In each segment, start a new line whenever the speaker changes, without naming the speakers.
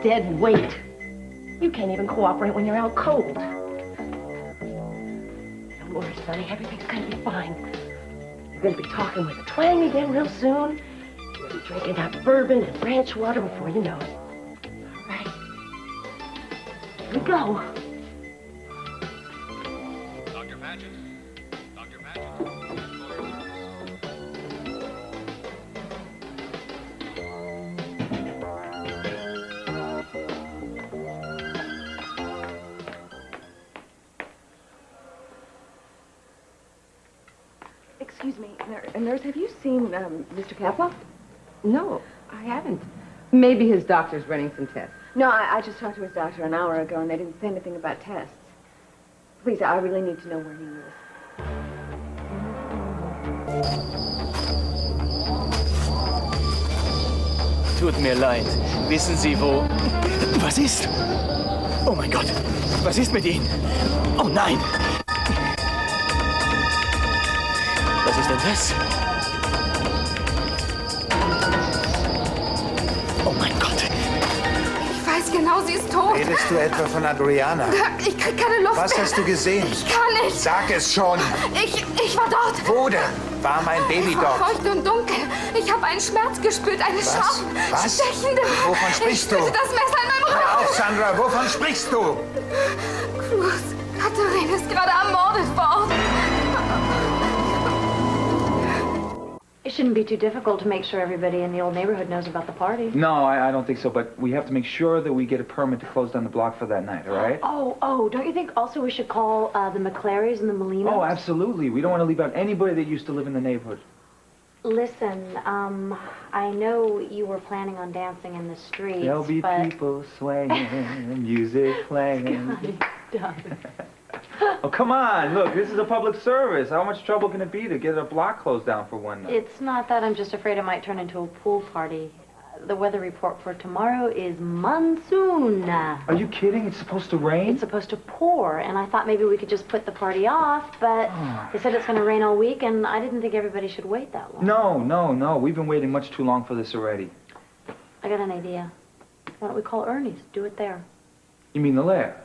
dead weight. You can't even cooperate when you're out cold. Don't worry, Sonny. Everything's gonna be fine. You're gonna be talking with a twang again real soon. You're gonna be drinking that bourbon and ranch water before you know it. All right. Here we go.
Dr. Patchett. Dr. Patchett.
Excuse me, nurse, have you seen Mr. Capwell?
No, I haven't. Maybe his doctor's running some tests.
No, I just talked to his doctor an hour ago, and they didn't say anything about tests. Please, I really need to know where he is.
Tut mir leid. Wissen Sie wo? Was ist? Oh mein Gott. Was ist mit Ihnen? Oh nein. Was ist denn das? Oh mein Gott.
Ich weiß genau, sie ist tot.
Redest du etwa von Adriana?
Ich krieg keine Luft
Was
mehr.
hast du gesehen?
Ich kann nicht.
Sag es schon.
Ich war dort.
Wo denn? War mein Baby
War
dort?
feucht und dunkel. Ich habe einen Schmerz gespürt, eine scharfe, stechende.
Wovon sprichst du?
Ich spürte das Messer in meinem Rücken.
Hör auf, Sandra. Wovon sprichst du?
Cruz, Katharina ist gerade ermordet worden.
It shouldn't be too difficult to make sure everybody in the old neighborhood knows about the party.
No, I don't think so, but we have to make sure that we get a permit to close down the block for that night, all right?
Oh, don't you think also we should call the McClarys and the Molinos?
Oh, absolutely. We don't want to leave out anybody that used to live in the neighborhood.
Listen, I know you were planning on dancing in the streets,
There'll be people swaying, music playing.
Stop.
Oh, come on. Look, this is a public service. How much trouble can it be to get a block closed down for one night?
It's not that. I'm just afraid it might turn into a pool party. The weather report for tomorrow is monsoon.
Are you kidding? It's supposed to rain?
It's supposed to pour, and I thought maybe we could just put the party off, but they said it's going to rain all week, and I didn't think everybody should wait that long.
No. We've been waiting much too long for this already.
I got an idea. Why don't we call Ernie's? Do it there.
You mean the lair?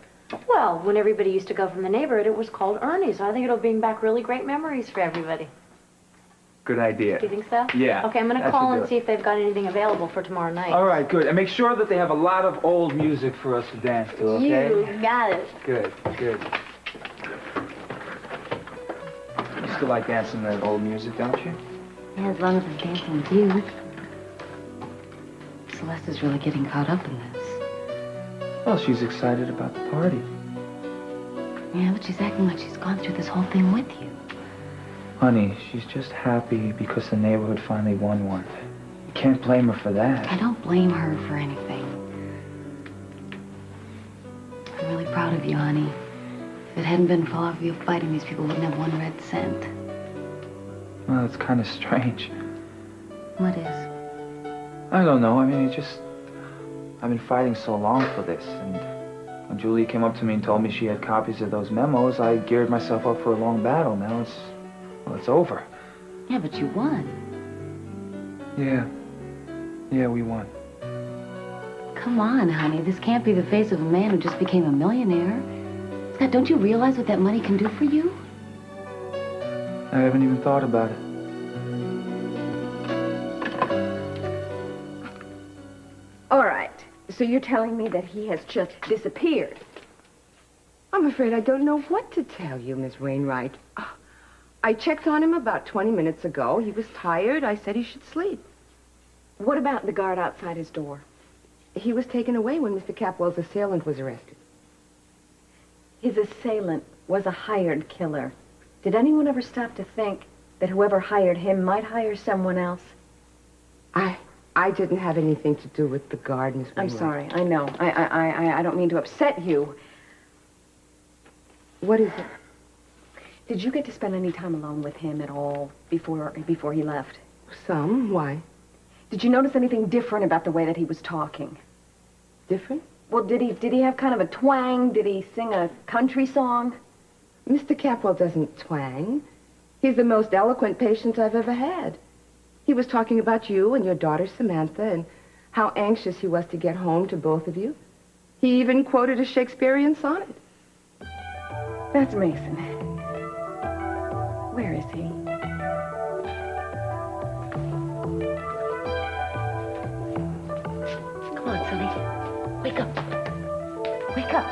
Well, when everybody used to go from the neighborhood, it was called Ernie's. I think it'll bring back really great memories for everybody.
Good idea.
Do you think so?
Yeah.
Okay, I'm going to call and see if they've got anything available for tomorrow night.
All right, good. And make sure that they have a lot of old music for us to dance to, okay?
You got it.
Good. You still like dancing that old music, don't you?
Yeah, as long as I'm dancing with you. Celeste is really getting caught up in this.
Well, she's excited about the party.
Yeah, but she's acting like she's gone through this whole thing with you.
Honey, she's just happy because the neighborhood finally won one. You can't blame her for that.
I don't blame her for anything. I'm really proud of you, honey. If it hadn't been for all of you fighting, these people wouldn't have 1 red cent.
Well, it's kind of strange.
What is?
I don't know. I mean, I've been fighting so long for this, and when Julia came up to me and told me she had copies of those memos, I geared myself up for a long battle. Now it's over.
Yeah, but you won.
Yeah, we won.
Come on, honey. This can't be the face of a man who just became a millionaire. Scott, don't you realize what that money can do for you?
I haven't even thought about it.
All right. So you're telling me that he has just disappeared?
I'm afraid I don't know what to tell you, Miss Wainwright. I checked on him about 20 minutes ago. He was tired. I said he should sleep.
What about the guard outside his door?
He was taken away when Mr. Capwell's assailant was arrested.
His assailant was a hired killer. Did anyone ever stop to think that whoever hired him might hire someone else?
I didn't have anything to do with the guard, Miss Wainwright.
I'm sorry. I know. I don't mean to upset you.
What is it?
Did you get to spend any time alone with him at all before he left?
Some. Why?
Did you notice anything different about the way that he was talking?
Different?
Well, did he have kind of a twang? Did he sing a country song?
Mr. Capwell doesn't twang. He's the most eloquent patient I've ever had. He was talking about you and your daughter, Samantha, and how anxious he was to get home to both of you. He even quoted a Shakespearean sonnet.
That's Mason. Where is he?
Come on, Sonny. Wake up. Wake up.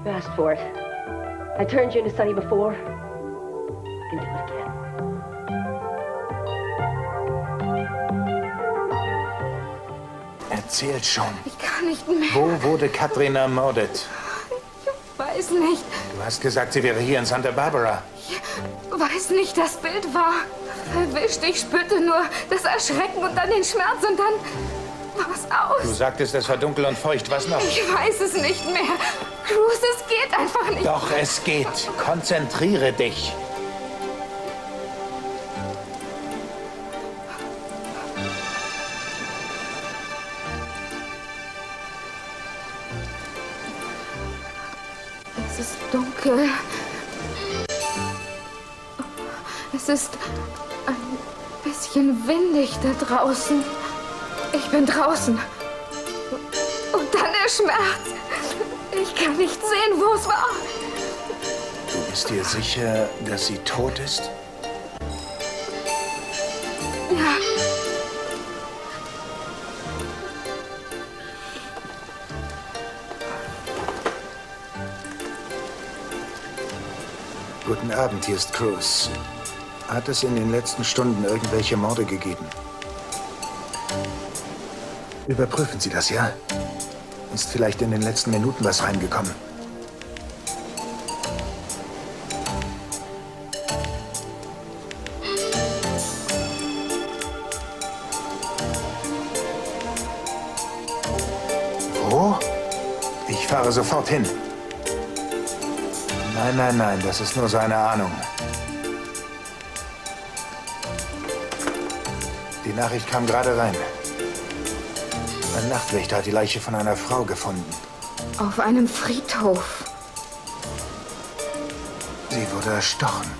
You asked for it. I turned you into Sonny before. I can do it again.
Erzähl schon.
Ich kann nicht mehr.
Wo wurde Katrin ermordet?
Ich weiß nicht.
Du hast gesagt, sie wäre hier in Santa Barbara.
Ich weiß nicht, das Bild war verwischt. Ich spürte nur das Erschrecken und dann den Schmerz und dann war es aus.
Du sagtest, es war dunkel und feucht. Was noch?
Ich weiß es nicht mehr. Cruz, es geht einfach nicht.
Doch, es geht. Konzentriere dich.
Es ist dunkel. Es ist ein bisschen windig da draußen. Ich bin draußen. Und dann der Schmerz. Ich kann nicht sehen, wo es war.
Du bist dir sicher, dass sie tot ist?
Ja.
Guten Abend, hier ist Cruz. Hat es in den letzten Stunden irgendwelche Morde gegeben? Überprüfen Sie das, ja? Ist vielleicht in den letzten Minuten was reingekommen? Wo? Ich fahre sofort hin. Nein, nein, nein, das ist nur so eine Ahnung. Die Nachricht kam gerade rein. Ein Nachtwächter hat die Leiche von einer Frau gefunden.
Auf einem Friedhof.
Sie wurde erstochen.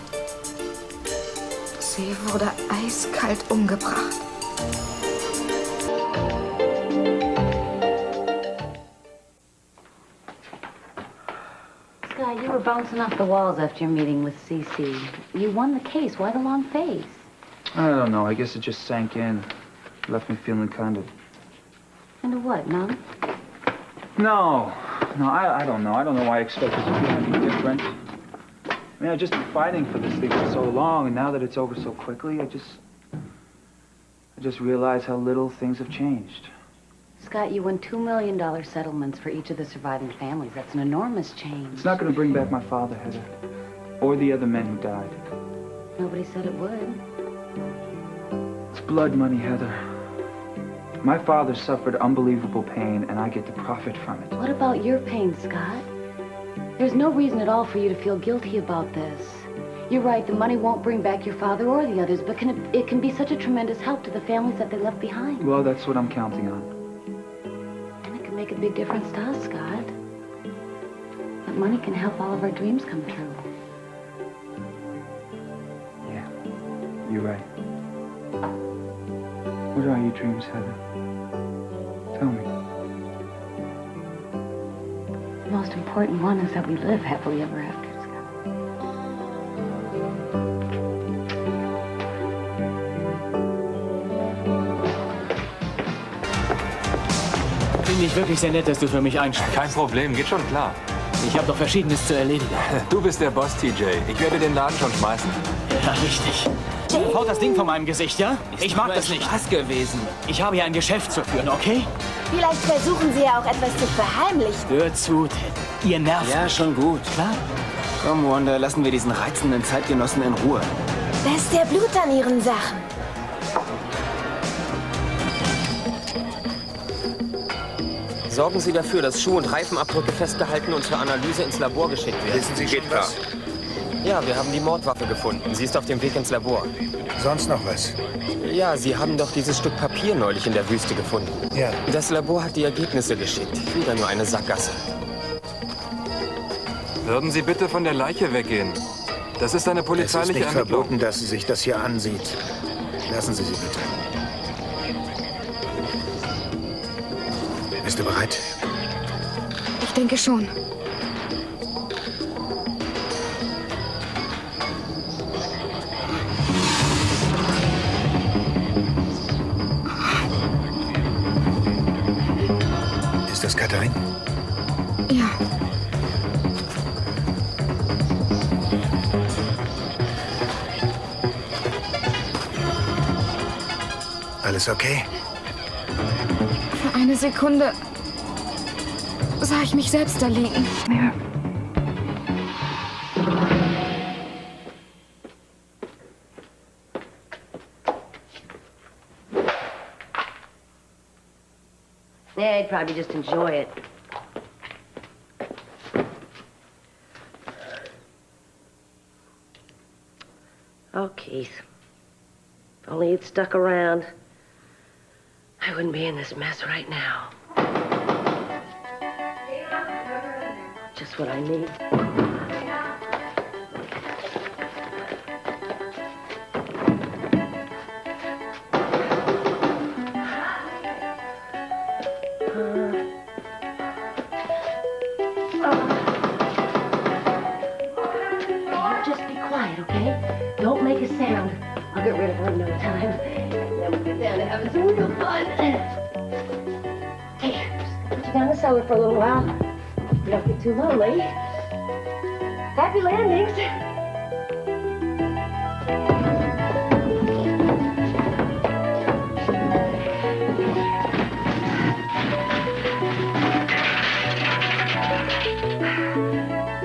Sie wurde eiskalt umgebracht.
Sky, you were bouncing off the walls after your meeting with CC. You won the case. Why the long face?
I don't know. I guess it just sank in. Left me feeling kind of...
Kind of what, numb?
No, I don't know. I don't know why I expected to feel anything different. I mean, I've just been fighting for this thing for so long, and now that it's over so quickly, I just realized how little things have changed.
Scott, you won $2 million settlements for each of the surviving families. That's an enormous change.
It's not going to bring back my father, Heather, or the other men who died.
Nobody said it would.
It's blood money, Heather. My father suffered unbelievable pain, and I get to profit from it.
What about your pain, Scott? There's no reason at all for you to feel guilty about this. You're right, the money won't bring back your father or the others, but it can be such a tremendous help to the families that they left behind.
Well, that's what I'm counting on.
And it can make a big difference to us, Scott. That money can help all of our dreams come true.
Yeah, you're right. What are your dreams, Heather? Tell me.
The most important one is that we live happily ever after, Scott.
Finde ich wirklich sehr nett, dass du für mich einstehst.
Kein Problem, geht schon klar.
Ich habe doch Verschiedenes zu erledigen.
Du bist der Boss, TJ. Ich werde den Laden schon schmeißen.
Ja, richtig. Haut das Ding von meinem Gesicht, ja? Ich mag das nicht. Spaß gewesen. Ich habe hier ein Geschäft zu führen, okay?
Vielleicht versuchen Sie ja auch etwas zu verheimlichen.
Hör zu, Ted. Ihr nervt
Ja,
mich.
schon gut.
Klar?
Komm, Wanda, lassen wir diesen reizenden Zeitgenossen in Ruhe.
Da ist der Blut an Ihren Sachen.
Sorgen Sie dafür, dass Schuh- und Reifenabdrücke festgehalten und zur Analyse ins Labor geschickt werden.
Wissen Sie schon was?
Ja, wir haben die Mordwaffe gefunden. Sie ist auf dem Weg ins Labor.
Sonst noch was?
Ja, Sie haben doch dieses Stück Papier neulich in der Wüste gefunden.
Ja.
Das Labor hat die Ergebnisse geschickt. Wieder nur eine Sackgasse.
Würden Sie bitte von der Leiche weggehen? Das ist eine
Es ist
polizeiliche
nicht
Ermittlung.
verboten, dass sie sich das hier ansieht. Lassen Sie sie bitte. Bist du bereit?
Ich denke schon.
Ist das Katharin?
Ja.
Alles okay?
Für eine Sekunde sah ich mich selbst da liegen. Ja.
Yeah, he'd probably just enjoy it. Oh, Keith. If only you'd stuck around, I wouldn't be in this mess right now. Just what I need.
Just be quiet, okay? Don't make a sound. I'll get rid of her in no time. Then we'll get down to having some real fun. Hey, just put you down the cellar for a little while. You don't get too lonely. Happy landings.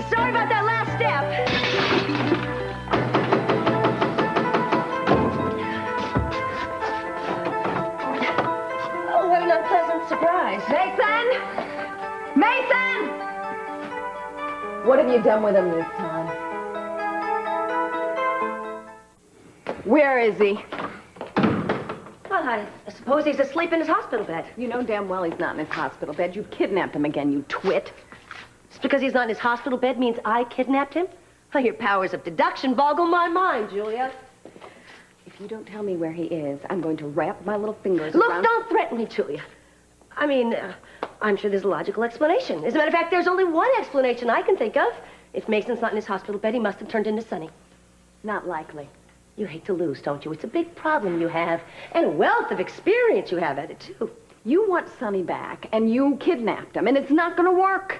Sorry about that last step. Oh, what an unpleasant surprise.
Mason! Mason! What have you done with him this time? Where is he?
Well, I suppose he's asleep in his hospital bed.
You know damn well he's not in his hospital bed. You've kidnapped him again, you twit.
Just because he's not in his hospital bed means I kidnapped him? Well, your powers of deduction boggle my mind, Julia.
If you don't tell me where he is, I'm going to wrap my little fingers
Look,
around...
don't threaten me, Julia. I mean, I'm sure there's a logical explanation. As a matter of fact, there's only one explanation I can think of. If Mason's not in his hospital bed, he must have turned into Sonny.
Not likely.
You hate to lose, don't you? It's a big problem you have, and a wealth of experience you have at it, too.
You want Sonny back, and you kidnapped him, and it's not going to work.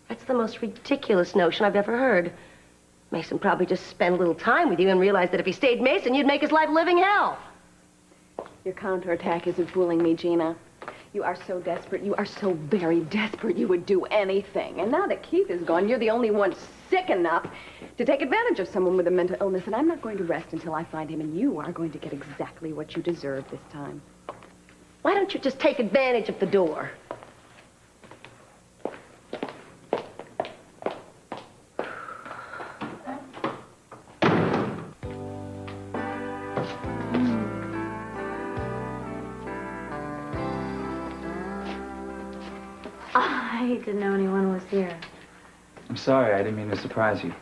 That's the most ridiculous notion I've ever heard. Mason probably just spent a little time with you and realized that if he stayed Mason, you'd make his life living hell.
Your counterattack isn't fooling me, Gina. You are so desperate. You are so very desperate. You would do anything. And now that Keith is gone, you're the only one sick enough to take advantage of someone with a mental illness. And I'm not going to rest until I find him. And you are going to get exactly what you deserve this time.
Why don't you just take advantage of the door?
I didn't know anyone was here.
I'm sorry, I didn't mean to surprise you.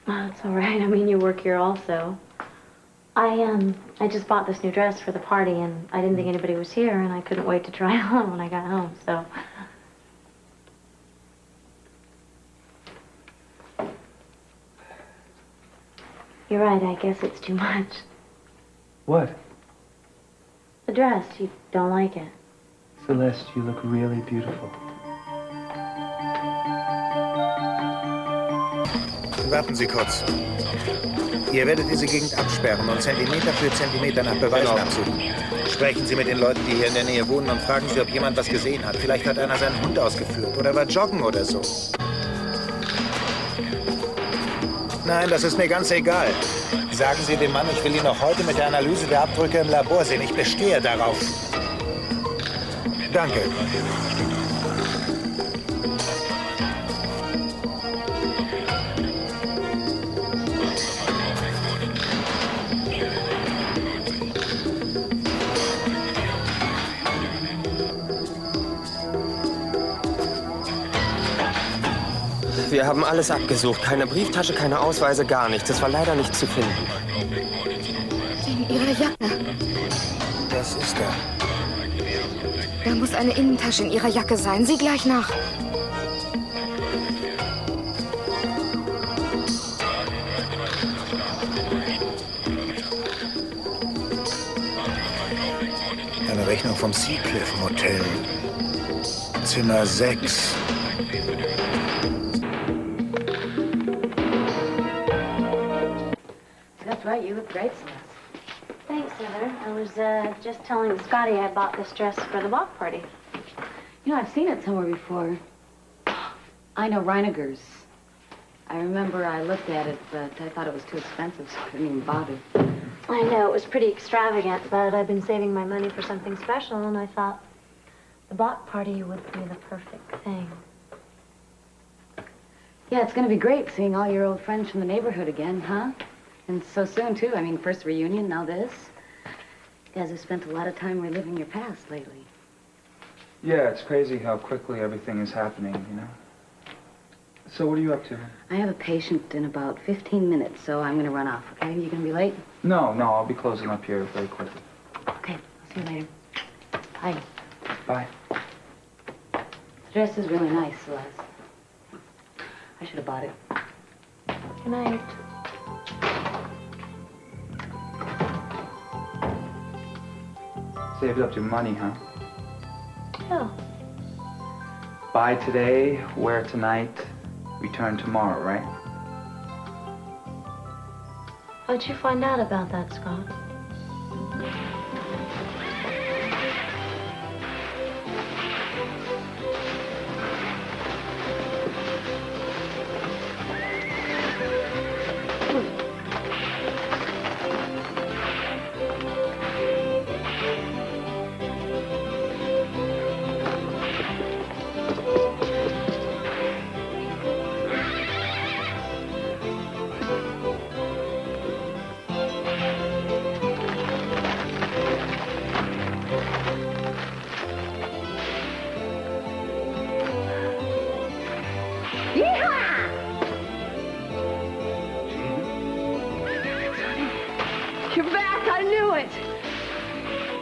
Oh, it's all right. I mean, you work here also. I just bought this new dress for the party, and I didn't think anybody was here, and I couldn't wait to try it on when I got home, so... You're right, I guess it's too much.
What?
The dress, you don't like it.
Celeste, you look really beautiful.
Warten Sie kurz. Ihr werdet diese Gegend absperren und Zentimeter für Zentimeter nach Beweisen absuchen. Sprechen Sie mit den Leuten, die hier in der Nähe wohnen, und fragen Sie, ob jemand was gesehen hat. Vielleicht hat einer seinen Hund ausgeführt oder war joggen oder so. Nein, das ist mir ganz egal. Sagen Sie dem Mann, ich will ihn noch heute mit der Analyse der Abdrücke im Labor sehen. Ich bestehe darauf. Danke.
Wir haben alles abgesucht. Keine Brieftasche, keine Ausweise, gar nichts. Es war leider nicht zu finden.
Den Ihrer Jacke.
Das ist er.
Da muss eine Innentasche in Ihrer Jacke sein. Sieh gleich nach.
Eine Rechnung vom Seacliff Motel. Zimmer 6.
That's right, you look great, Celeste. Thanks, Heather. I was just telling Scotty I bought this dress for the block party. You know, I've seen it somewhere before. I know Reiniger's. I remember I looked at it, but I thought it was too expensive, so I couldn't even bother. I know, it was pretty extravagant, but I've been saving my money for something special, and I thought the block party would be the perfect thing. Yeah, it's going to be great seeing all your old friends from the neighborhood again, huh? And so soon, too. I mean, first reunion, now this. You guys have spent a lot of time reliving your past lately.
Yeah, it's crazy how quickly everything is happening, you know? So what are you up to?
I have a patient in about 15 minutes, so I'm going to run off, okay? You going to be late?
No, I'll be closing up here very quickly.
Okay, I'll see you later. Bye.
Bye.
The dress is really nice, Celeste. I should have bought it. Good night.
Saved up your money, huh?
Oh.
Buy today, wear tonight, return tomorrow, right?
How'd you find out about that, Scott?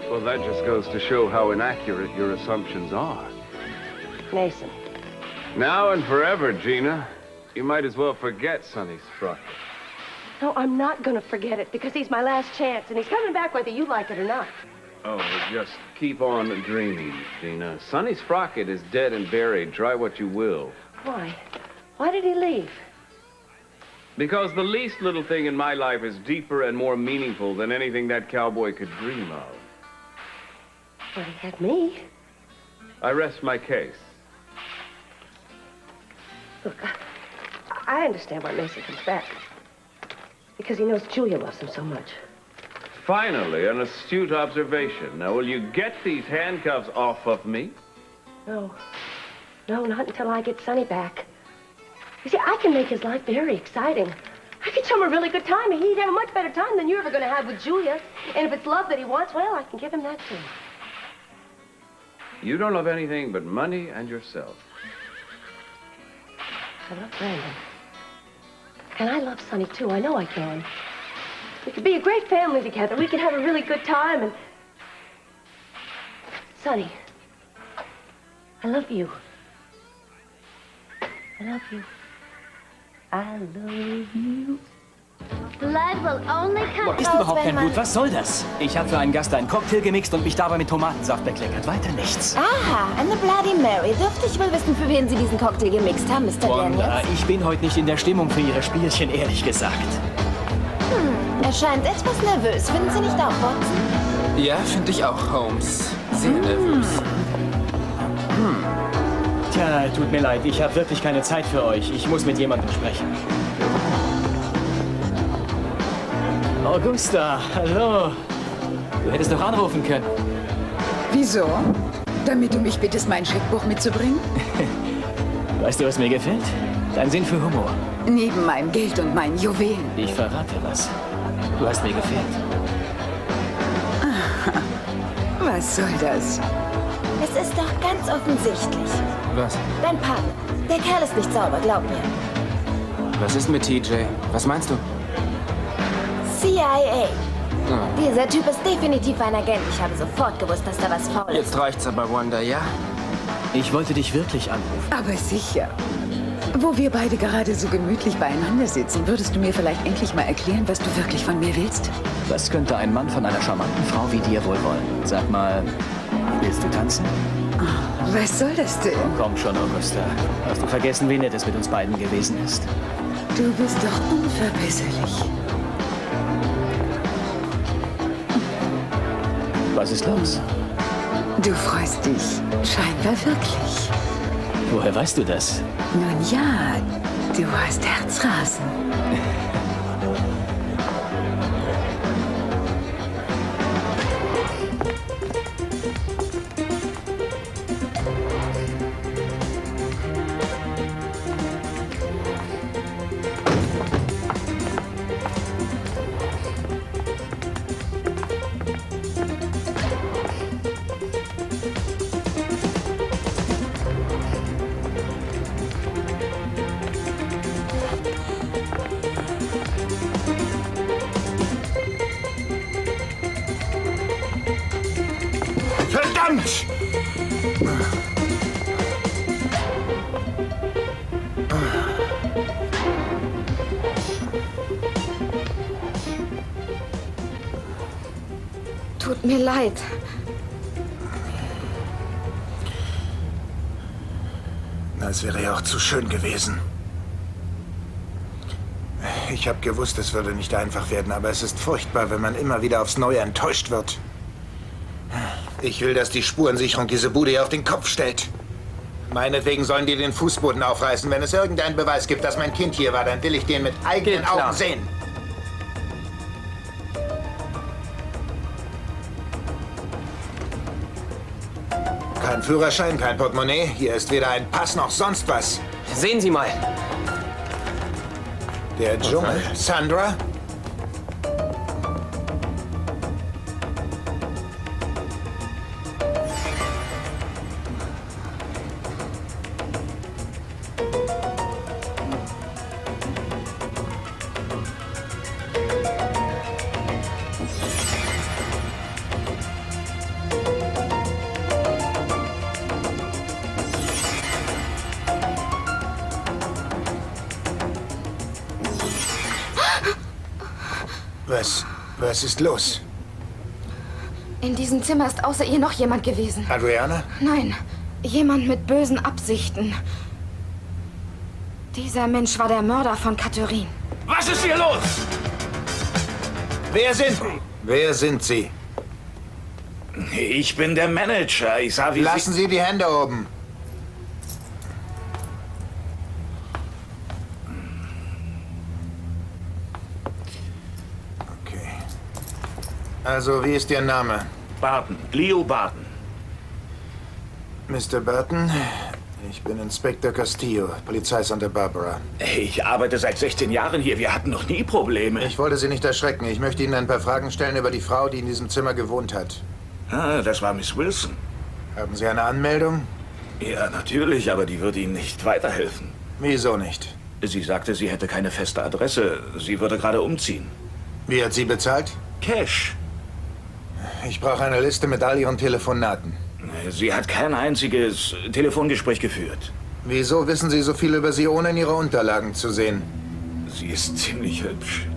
Well, that just goes to show how inaccurate your assumptions are.
Mason.
Now and forever, Gina. You might as well forget Sonny Sprocket.
No, I'm not going to forget it because he's my last chance, and he's coming back whether you like it or not.
Oh, but just keep on dreaming, Gina. Sonny Sprocket is dead and buried. Try what you will.
Why? Why did he leave?
Because the least little thing in my life is deeper and more meaningful than anything that cowboy could dream of.
Well, he had me.
I rest my case.
Look, I understand why Mason comes back. Because he knows Julia loves him so much.
Finally, an astute observation. Now, will you get these handcuffs off of me?
No. No, not until I get Sonny back. You see, I can make his life very exciting. I could show him a really good time, and he'd have a much better time than you're ever going to have with Julia. And if it's love that he wants, well, I can give him that, too.
You don't love anything but money and yourself.
I love Brandon. And I love Sonny, too. I know I can. We could be a great family together. We could have a really good time, and... Sonny, I love you. I love you. I love you.
Blood will only come
Ist
out,
überhaupt
wenn
kein
man...
Blut. Was soll das? Ich habe für einen Gast einen Cocktail gemixt und mich dabei mit Tomatensaft bekleckert. Weiter nichts.
Aha, eine Bloody Mary. Dürfte ich wohl wissen, für wen Sie diesen Cocktail gemixt haben, Mr.
Und
Daniels?
ich bin heute nicht in der Stimmung für Ihre Spielchen, ehrlich gesagt.
Er scheint etwas nervös. Finden Sie nicht auch, Watson?
Ja, finde ich auch, Holmes. Sehr nervös.
Tja, tut mir leid. Ich habe wirklich keine Zeit für euch. Ich muss mit jemandem sprechen. Augusta, hallo. Du hättest doch anrufen können.
Wieso? Damit du mich bittest, mein Scheckbuch mitzubringen?
Weißt du, was mir gefällt? Dein Sinn für Humor.
Neben meinem Geld und meinen Juwelen.
Ich verrate was. Du hast mir gefehlt.
Was soll das?
Es ist doch ganz offensichtlich.
Was?
Dein Partner. Der Kerl ist nicht sauber, glaub mir.
Was ist mit TJ? Was meinst du?
CIA. Dieser Typ ist definitiv ein Agent. Ich habe sofort gewusst, dass da was faul ist.
Jetzt reicht's aber, Wanda, ja?
Ich wollte dich wirklich anrufen.
Aber sicher. Wo wir beide gerade so gemütlich beieinander sitzen, würdest du mir vielleicht endlich mal erklären, was du wirklich von mir willst?
Was könnte ein Mann von einer charmanten Frau wie dir wohl wollen? Sag mal, willst du tanzen?
Oh, was soll das denn?
Komm schon, Augusta. Hast du vergessen, wie nett es mit uns beiden gewesen ist?
Du bist doch unverbesserlich.
Was ist los?
Du freust dich scheinbar wirklich.
Woher weißt du das?
Nun ja, du hast Herzrasen.
Verdammt!
Tut mir leid.
Das wäre ja auch zu schön gewesen. Ich habe gewusst, es würde nicht einfach werden, aber es ist furchtbar, wenn man immer wieder aufs Neue enttäuscht wird. Ich will, dass die Spurensicherung diese Bude hier auf den Kopf stellt. Meinetwegen sollen die den Fußboden aufreißen. Wenn es irgendeinen Beweis gibt, dass mein Kind hier war, dann will ich den mit eigenen Augen sehen. Kein Führerschein, kein Portemonnaie. Hier ist weder ein Pass noch sonst was.
Sehen Sie mal.
Der Dschungel. Sandra? Was ist los?
In diesem Zimmer ist außer ihr noch jemand gewesen.
Adriana?
Nein, jemand mit bösen Absichten. Dieser Mensch war der Mörder von Katharine.
Was ist hier los?
Wer sind Sie? Wer sind Sie?
Ich bin der Manager. Ich sah, wie
Lassen Sie die Hände oben. Also, wie ist Ihr Name?
Barton. Leo Barton.
Mr. Barton, ich bin Inspektor Castillo, Polizei Santa Barbara.
Ich arbeite seit 16 Jahren hier. Wir hatten noch nie Probleme.
Ich wollte Sie nicht erschrecken. Ich möchte Ihnen ein paar Fragen stellen über die Frau, die in diesem Zimmer gewohnt hat.
Ah, das war Miss Wilson.
Haben Sie eine Anmeldung?
Ja, natürlich, aber die wird Ihnen nicht weiterhelfen.
Wieso nicht?
Sie sagte, sie hätte keine feste Adresse. Sie würde gerade umziehen.
Wie hat sie bezahlt?
Cash.
Ich brauche eine Liste mit all Ihren Telefonaten.
Sie hat kein einziges Telefongespräch geführt.
Wieso wissen Sie so viel über sie, ohne in Ihre Unterlagen zu sehen?
Sie ist ziemlich hübsch.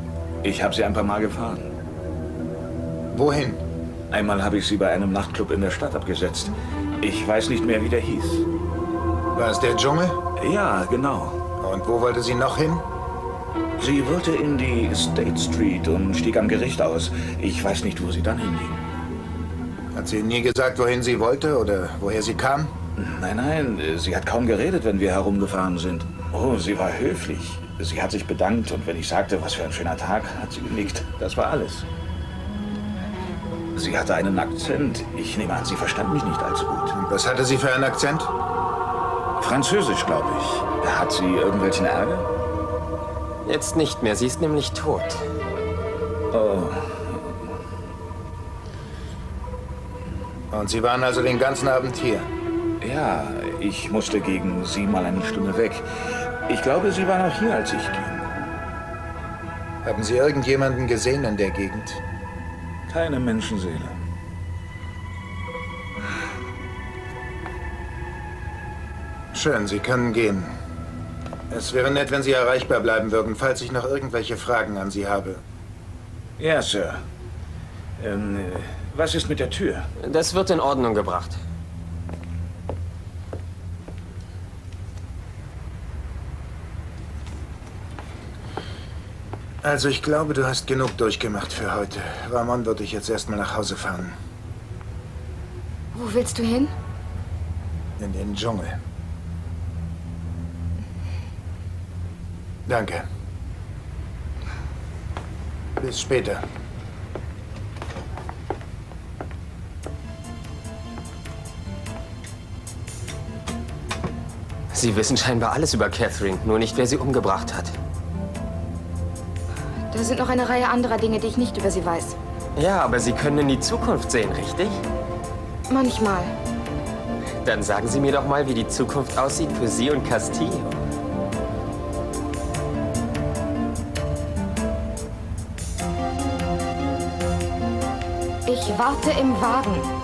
Ich habe sie ein paar Mal gefahren.
Wohin?
Einmal habe ich sie bei einem Nachtclub in der Stadt abgesetzt. Ich weiß nicht mehr, wie der hieß.
War es der Dschungel?
Ja, genau.
Und wo wollte sie noch hin?
Sie wollte in die State Street und stieg am Gericht aus. Ich weiß nicht, wo sie dann hinging.
Hat sie nie gesagt, wohin sie wollte oder woher sie kam?
Nein, nein, sie hat kaum geredet, wenn wir herumgefahren sind. Oh, sie war höflich. Sie hat sich bedankt und wenn ich sagte, was für ein schöner Tag, hat sie genickt. Das war alles. Sie hatte einen Akzent. Ich nehme an, sie verstand mich nicht allzu gut.
Und was hatte sie für einen Akzent?
Französisch, glaube ich. Hat sie irgendwelchen Ärger?
Jetzt nicht mehr. Sie ist nämlich tot.
Oh.
Und Sie waren also den ganzen Abend hier?
Ja, ich musste gegen 7 mal eine Stunde weg. Ich glaube, sie war noch hier, als ich ging.
Haben Sie irgendjemanden gesehen in der Gegend?
Keine Menschenseele.
Schön, Sie können gehen. Es wäre nett, wenn Sie erreichbar bleiben würden, falls ich noch irgendwelche Fragen an Sie habe.
Ja, Sir. Was ist mit der Tür?
Das wird in Ordnung gebracht.
Also, ich glaube, du hast genug durchgemacht für heute. Ramon würde ich jetzt erstmal nach Hause fahren.
Wo willst du hin?
In den Dschungel. Danke. Bis später.
Sie wissen scheinbar alles über Catherine, nur nicht, wer sie umgebracht hat.
Da sind noch eine Reihe anderer Dinge, die ich nicht über sie weiß.
Ja, aber Sie können in die Zukunft sehen, richtig?
Manchmal.
Dann sagen Sie mir doch mal, wie die Zukunft aussieht für Sie und Castillo.
Ich warte im Wagen.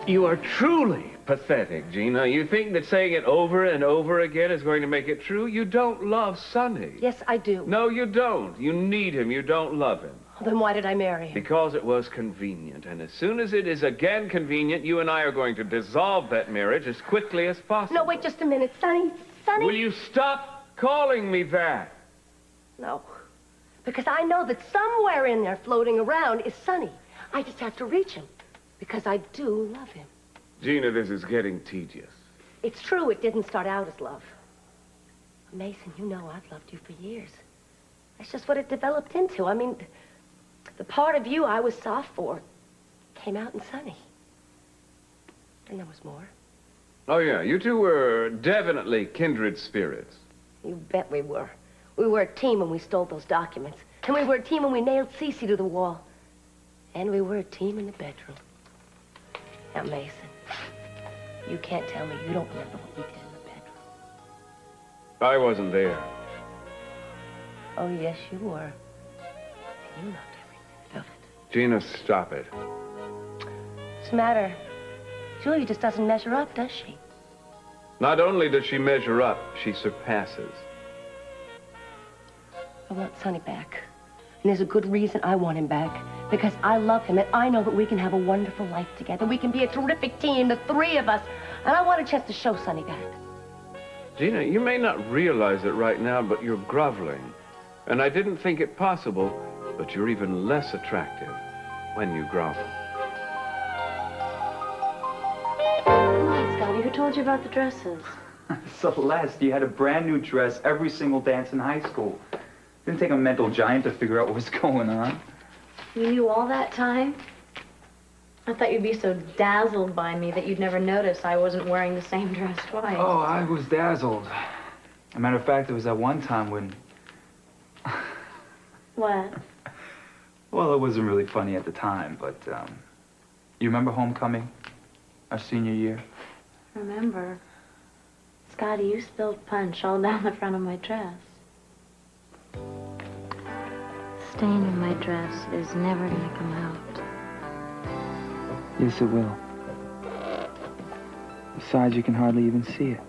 You are truly pathetic, Gina. You think that saying it over and over again is going to make it true? You don't love Sonny.
Yes, I do.
No, you don't. You need him. You don't love him.
Well, then why did I marry him?
Because it was convenient. And as soon as it is again convenient, you and I are going to dissolve that marriage as quickly as possible.
No, wait just a minute. Sonny, Sonny.
Will you stop calling me that?
No. Because I know that somewhere in there floating around is Sonny. I just have to reach him. Because I do love him.
Gina, this is getting tedious.
It's true, it didn't start out as love. Mason, you know I've loved you for years. That's just what it developed into. I mean, the part of you I was soft for came out in Sonny. And there was more.
Oh, yeah, you two were definitely kindred spirits.
You bet we were. We were a team when we stole those documents. And we were a team when we nailed Cece to the wall. And we were a team in the bedroom. Now, Mason, you can't tell me you don't remember what we did in the bedroom.
I wasn't there.
Oh, yes, you were. You loved every minute of it.
Gina, stop it.
What's the matter? Julia just doesn't measure up, does she?
Not only does she measure up, she surpasses.
I want Sonny back. And there's a good reason I want him back. Because I love him, and I know that we can have a wonderful life together. We can be a terrific team, the three of us. And I want a chance to show Sonny back.
Gina, you may not realize it right now, but you're groveling. And I didn't think it possible, but you're even less attractive when you grovel.
Come on, Scotty, who told you about the dresses?
Celeste, you had a brand new dress every single dance in high school. Didn't take a mental giant to figure out what was going on.
You knew all that time? I thought you'd be so dazzled by me that you'd never notice I wasn't wearing the same dress twice.
Oh, I was dazzled. As a matter of fact, there was that one time when...
What?
Well, it wasn't really funny at the time, but, you remember homecoming? Our senior year?
Remember? Scotty, you spilled punch all down the front of my dress. The stain in my dress is never gonna come out.
Yes, it will. Besides, you can hardly even see it.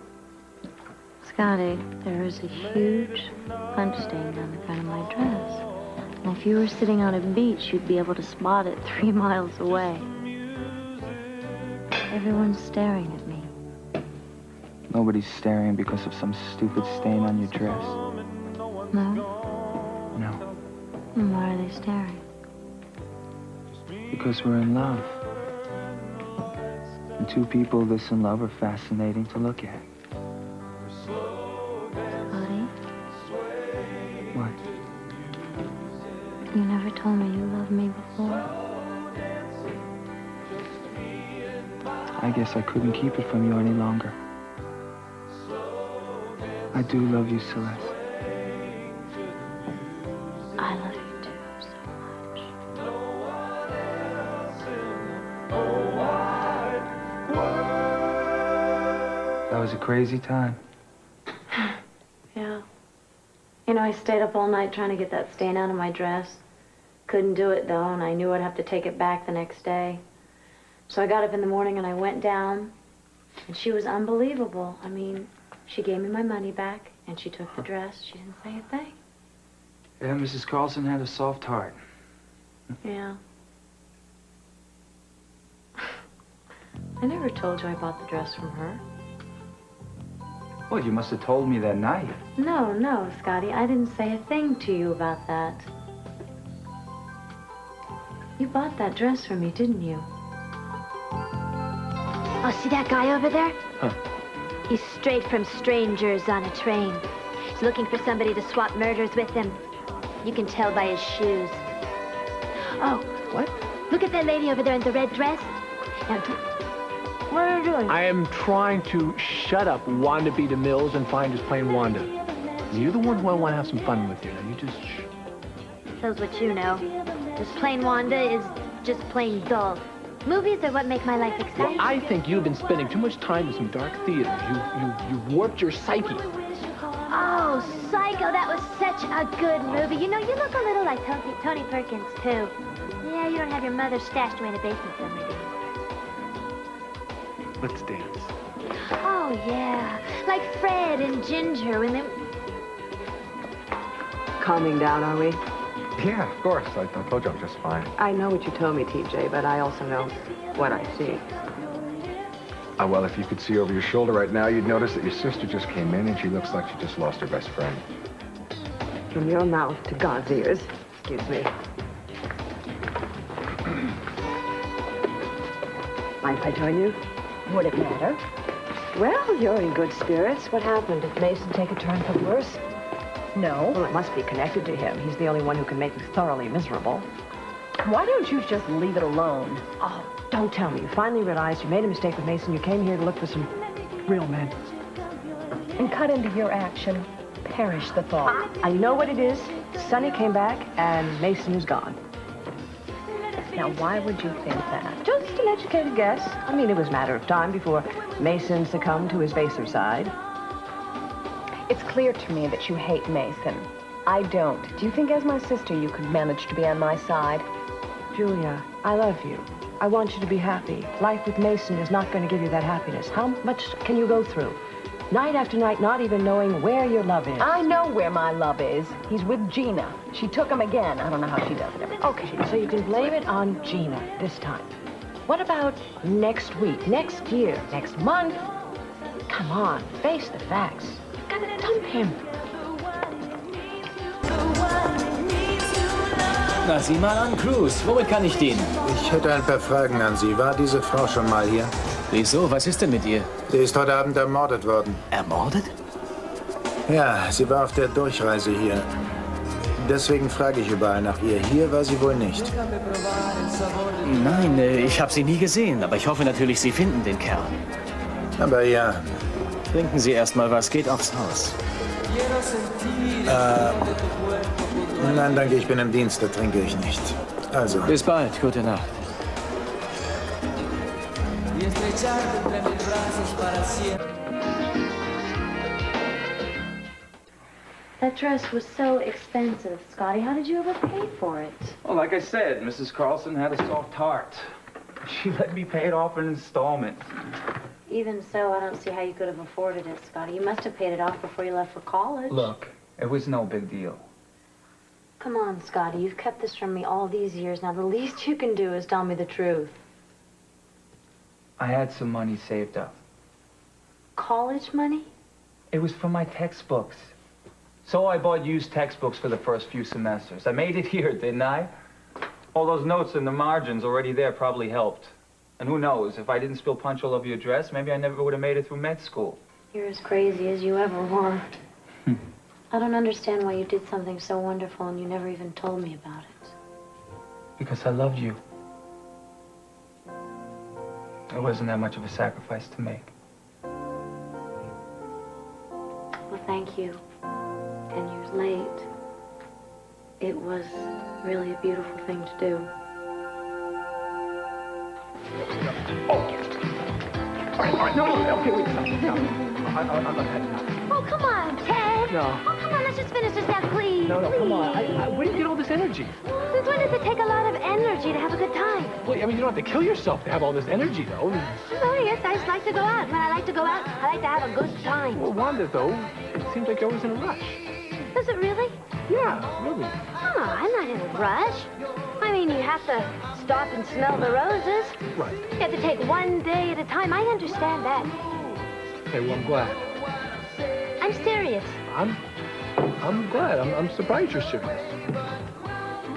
Scotty, there is a huge punch stain down the front of my dress. And if you were sitting on a beach, you'd be able to spot it 3 miles away. Everyone's staring at me.
Nobody's staring because of some stupid stain on your dress.
No?
No.
Then why are they staring?
Because we're in love. And two people this in love are fascinating to look at.
Scotty?
What?
You never told me you loved me before.
I guess I couldn't keep it from you any longer. I do love you, Celeste.
I love you too so much.
was a crazy time.
Yeah. You know, I stayed up all night trying to get that stain out of my dress. Couldn't do it, though, and I knew I'd have to take it back the next day. So I got up in the morning and I went down, and she was unbelievable. I mean, she gave me my money back, and she took the dress. She didn't say a thing.
Yeah, Mrs. Carlson had a soft heart.
Yeah. I never told you I bought the dress from her.
Well, you must have told me that night.
No, Scotty, I didn't say a thing to you about that. You bought that dress for me, didn't you?
Oh, see that guy over there?
Huh.
He's straight from strangers on a train. He's looking for somebody to swap murders with him. You can tell by his shoes. Oh.
What?
Look at that lady over there in the red dress. Now, what are you doing?
I am trying to shut up Wanda B. DeMills and find just plain Wanda. You're the one who I want to have some fun with, you know. You just shh.
Shows what you know. This plain Wanda is just plain dull. Movies are what make my life exciting.
Well, I think you've been spending too much time in some dark theaters. You've warped your psyche.
Oh, Psycho, that was such a good movie. You know, you look a little like Tony Perkins, too. Yeah, you don't have your mother stashed away in the basement somewhere, do you?
Let's dance.
Oh, yeah. Like Fred and Ginger when they...
Calming down, are we?
Yeah, of course. I told you I'm just fine.
I know what you told me, TJ, but I also know what I see.
Well, if you could see over your shoulder right now, you'd notice that your sister just came in and she looks like she just lost her best friend.
From your mouth to God's ears. Excuse me. Mind if I join you? Would it matter? Well, you're in good spirits. What happened? Did Mason take a turn for the worse? No. Well, it must be connected to him. He's the only one who can make you thoroughly miserable. Why don't you just leave it alone? Oh, don't tell me. You finally realized you made a mistake with Mason. You came here to look for some real men. And cut into your action. Perish the thought. I know what it is. Sonny came back, and Mason is gone. Now, why would you think that? Just an educated guess. I mean, it was a matter of time before Mason succumbed to his baser side.
It's clear to me that you hate Mason. I don't. Do you think as my sister you could manage to be on my side?
Julia, I love you. I want you to be happy. Life with Mason is not going to give you that happiness. How much can you go through? Night after night, not even knowing where your love is.
I know where my love is. He's with Gina. She took him again. I don't know how she does it.
Okay, so you can blame it on Gina this time. What about next week, next year, next month? Come on, face the facts. You've got to dump him.
Na, sieh mal an, Cruz. Womit kann ich dienen?
Ich hätte ein paar Fragen an Sie. War diese Frau schon mal hier?
Wieso? Was ist denn mit ihr?
Sie ist heute Abend ermordet worden.
Ermordet?
Ja, sie war auf der Durchreise hier. Deswegen frage ich überall nach ihr. Hier war sie wohl nicht.
Nein, ich habe sie nie gesehen. Aber ich hoffe natürlich, Sie finden den Kerl.
Aber ja.
Trinken Sie erst mal was. Geht aufs Haus.
Nein, danke, ich bin im Dienst, da trinke ich nicht. Also.
Bis bald, gute Nacht.
That dress was so expensive, Scotty. How did you ever pay for it?
Well, like I said, Mrs. Carlson had a soft heart. She let me pay it off in installments.
Even so, I don't see how you could have afforded it, Scotty. You must have paid it off before you left for college.
Look, it was no big deal.
Come on, Scotty. You've kept this from me all these years. Now, the least you can do is tell me the truth.
I had some money saved up.
College money?
It was for my textbooks. So I bought used textbooks for the first few semesters. I made it here, didn't I? All those notes in the margins already there probably helped. And who knows, if I didn't spill punch all over your dress, maybe I never would have made it through med school.
You're as crazy as you ever were. I don't understand why you did something so wonderful and you never even told me about it.
Because I loved you. It wasn't that much of a sacrifice to make.
Well, thank you. 10 years late. It was really a beautiful thing to do.
right. No, okay, wait, stop. I'm not heading out.
Oh, come on, Ted.
No.
Oh, come on, let's just finish this act, please.
No,
please.
come on. Where do you get all this energy?
Since when does it take a lot of energy to have a good time?
Well, I mean, you don't have to kill yourself to have all this energy, though.
Oh, yes, I just like to go out. When I like to go out, I like to have a good time.
Well, Wanda, though, it seems like you're always in a rush.
Does it really?
Yeah, really.
Oh, I'm not in a rush. I mean, you have to stop and smell the roses.
Right.
You have to take one day at a time. I understand that.
Okay, well, I'm glad.
I'm serious.
I'm glad. I'm surprised you're serious.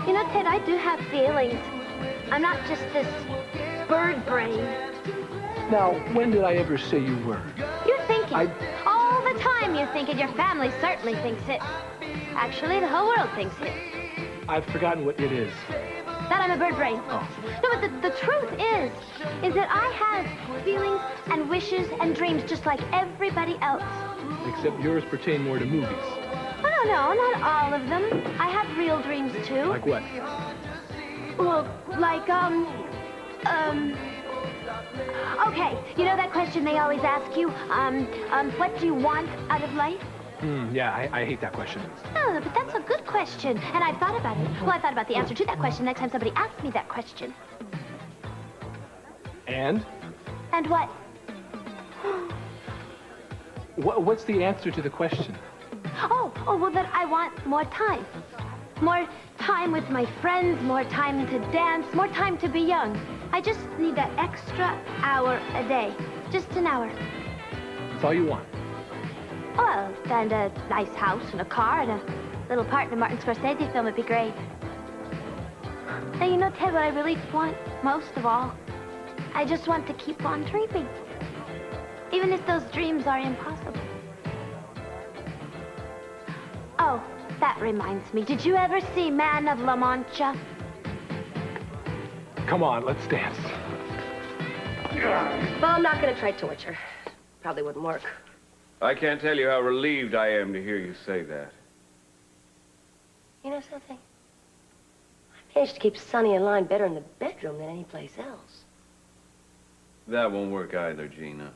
You know, Ted, I do have feelings. I'm not just this bird brain.
Now, when did I ever say you were?
You're thinking. All the time you think it. Your family certainly thinks it. Actually, the whole world thinks it.
I've forgotten what it is.
That I'm a bird brain.
Oh.
No, but the truth is that I have feelings and wishes and dreams just like everybody else.
Except yours pertain more to movies.
Oh, no, not all of them. I have real dreams, too.
Like what?
Well, like, okay, you know that question they always ask you? What do you want out of life?
Yeah, I hate that question.
Oh, but that's a good question. And I've thought about it. Well, I thought about the answer to that question next time somebody asked me that question.
And?
And what?
What's the answer to the question?
Oh, well, that I want more time. More time with my friends, more time to dance, more time to be young. I just need that extra hour a day. Just an hour.
That's all you want?
Well, and a nice house and a car and a little part in a Martin Scorsese film would be great. Now, you know, Ted, what I really want most of all, I just want to keep on dreaming. Even if those dreams are impossible. Oh, that reminds me. Did you ever see Man of La Mancha?
Come on, let's dance.
Well, I'm not going to try torture. Probably wouldn't work.
I can't tell you how relieved I am to hear you say that.
You know something? I managed to keep Sonny in line better in the bedroom than any place else.
That won't work either, Gina.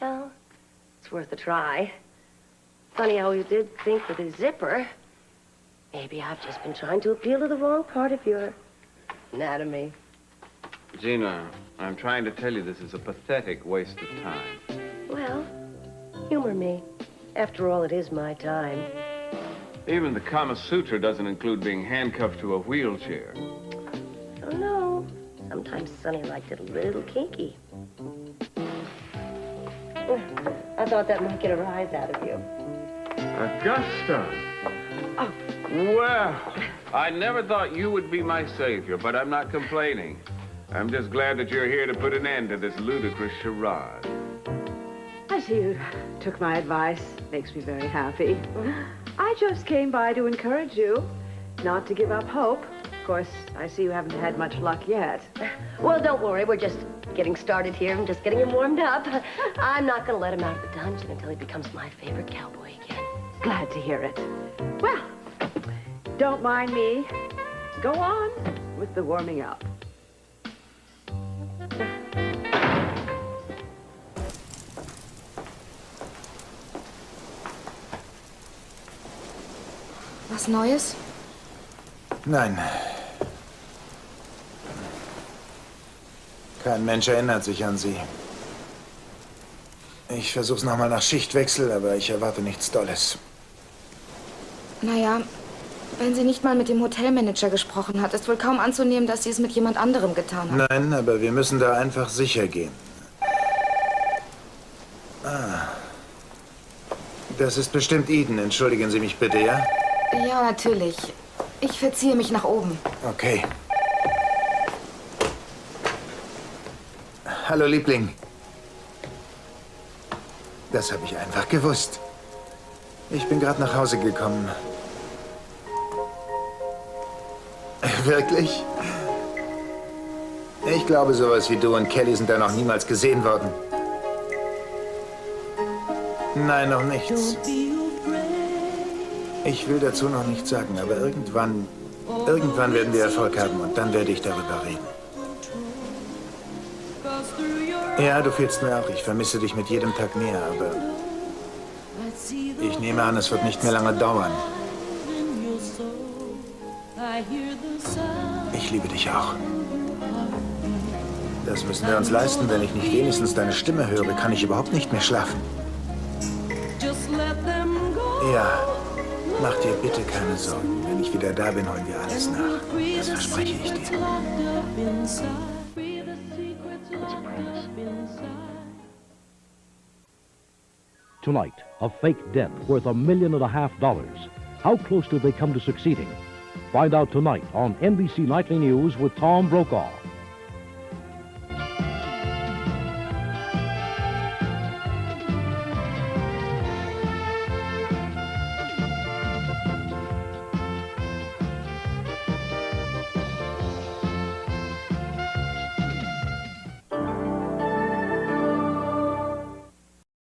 Well, it's worth a try. Funny how you did think with his zipper. Maybe I've just been trying to appeal to the wrong part of your anatomy.
Gina, I'm trying to tell you this is a pathetic waste of time.
Well, humor me. After all, it is my time.
Even the Kama Sutra doesn't include being handcuffed to a wheelchair.
Oh, no. Sometimes Sonny liked it a little kinky. I thought that might get a rise out of you.
Augusta!
Oh.
Well, I never thought you would be my savior, but I'm not complaining. I'm just glad that you're here to put an end to this ludicrous charade.
I see you took my advice. Makes me very happy. I just came by to encourage you not to give up hope. Of course, I see you haven't had much luck yet.
Well, don't worry. We're just getting started here. I'm just getting him warmed up. I'm not going to let him out of the dungeon until he becomes my favorite cowboy again.
Glad to hear it. Well, don't mind me. Go on with the warming up.
Was Neues?
Nein. Kein Mensch erinnert sich an Sie. Ich versuch's nochmal nach Schichtwechsel, aber ich erwarte nichts Dolles.
Naja, wenn sie nicht mal mit dem Hotelmanager gesprochen hat, ist wohl kaum anzunehmen, dass sie es mit jemand anderem getan hat.
Nein, aber wir müssen da einfach sicher gehen. Ah. Das ist bestimmt Eden. Entschuldigen Sie mich bitte, ja?
Ja, natürlich. Ich verziehe mich nach oben.
Okay. Hallo, Liebling. Das habe ich einfach gewusst. Ich bin gerade nach Hause gekommen. Wirklich? Ich glaube, sowas wie du und Kelly sind da noch niemals gesehen worden. Nein, noch nichts. Ich will dazu noch nichts sagen, aber irgendwann werden wir Erfolg haben und dann werde ich darüber reden. Ja, du fehlst mir auch. Ich vermisse dich mit jedem Tag mehr, aber ich nehme an, es wird nicht mehr lange dauern. Ich liebe dich auch. Das müssen wir uns leisten. Wenn ich nicht wenigstens deine Stimme höre, kann ich überhaupt nicht mehr schlafen. Ja, mach dir bitte keine Sorgen. Wenn ich wieder da bin, holen wir alles nach. Das verspreche ich dir.
Tonight, a fake death worth $1.5 million. How close do they come to succeeding? Find out tonight on NBC Nightly News with Tom Brokaw.